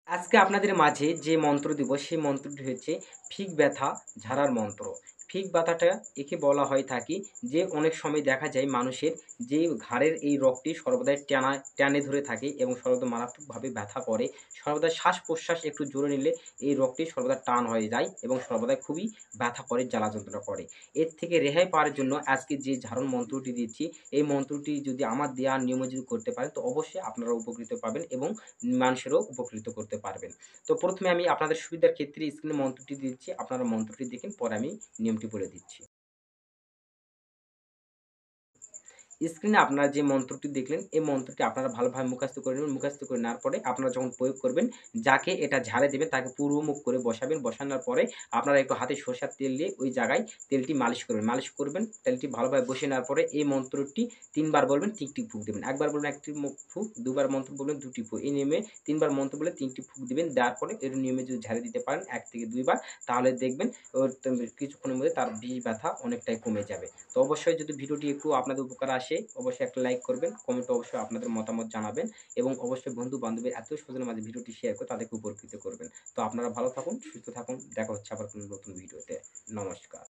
আজকে আপনাদের মাঝে যে মন্ত্র দিব সেই মন্ত্রটি হচ্ছে ফিগ ব্যথা ঝাড়ার মন্ত্র। ফিগ ব্যথাটা একে বলা হয়ে থাকে যে অনেক সময় দেখা যায় মানুষের যে ঘাড়ের এই রগটি সর্বদাই টেনে ধরে থাকে এবং সর্বদা মারাত্মকভাবে ব্যথা করে। সর্বদা শ্বাস-প্রশ্বাস একটু জোরে নিলে এই রগটি সর্বদা টান হয়ে যায় এবং সর্বদাই খুবই ব্যথা করে, জ্বালা যন্ত্রণা করে। এর থেকে রেহাই পাওয়ার জন্য আজকে যে ঝাড়ন মন্ত্রটি দিচ্ছি, এই মন্ত্রটি যদি আমার দেওয়া নিয়মে যদি করতে পারেন তো অবশ্যই আপনারা উপকৃত পাবেন এবং মানুষেরও উপকৃত করতে পারবেন। তো ১ম এ আমি আপনাদের সুবিধার ক্ষেত্রে স্ক্রিনে মন্ত্রটি দিচ্ছি। আপনারা মন্ত্রটি দেখেন, পরে আমি নিয়মটি বলে দিচ্ছি। স্ক্রিনে আপনারা যে মন্ত্রটি দেখলেন, এই মন্ত্রটি আপনারা ভালোভাবে মুখস্থ করে নেবেন। মুখস্থ করে নেওয়ার পরে আপনারা যখন প্রয়োগ করবেন, যাকে এটা ঝাড়ে দেবেন তাকে পূর্বমুখ করে বসাবেন। বসানোর পরে আপনারা একটু হাতে সরিষার তেল দিয়ে ওই জায়গায় তেলটি মালিশ করবেন। মালিশ করবেন, তেলটি ভালোভাবে বসিয়ে নেওয়ার পরে এই মন্ত্রটি ৩ বার বলবেন, টিক ফুঁক দিবেন। একবার বলবেন ১ টি ফুঁক, ২ বার মন্ত্র বলবেন ২ টি ফুঁক। এই নিয়মে ৩ বার মন্ত্র বলে ৩ টি ফুঁক দিবেন। দেওয়ার পরে এর নিয়মে যদি ঝাড়ে দিতে পারেন ১ থেকে ২ বার তাহলে দেখবেন কিছুক্ষণের মধ্যে তার ব্যথা অনেকটাই কমে যাবে। তো অবশ্যই যদি ভিডিওটি একটু আপনাদের উপকারে আসে, অবশ্যই একটা লাইক করবেন। কমেন্টে অবশ্যই আপনাদের মতামত জানাবেন এবং অবশ্যই বন্ধু-বান্ধবের আত্মীয়স্বজনের মাঝে ভিডিওটি শেয়ার করে তাদেরকে উপকৃত করবেন। তো আপনারা ভালো থাকুন, সুস্থ থাকুন। দেখা হচ্ছে আবার কোনো নতুন ভিডিওতে। নমস্কার।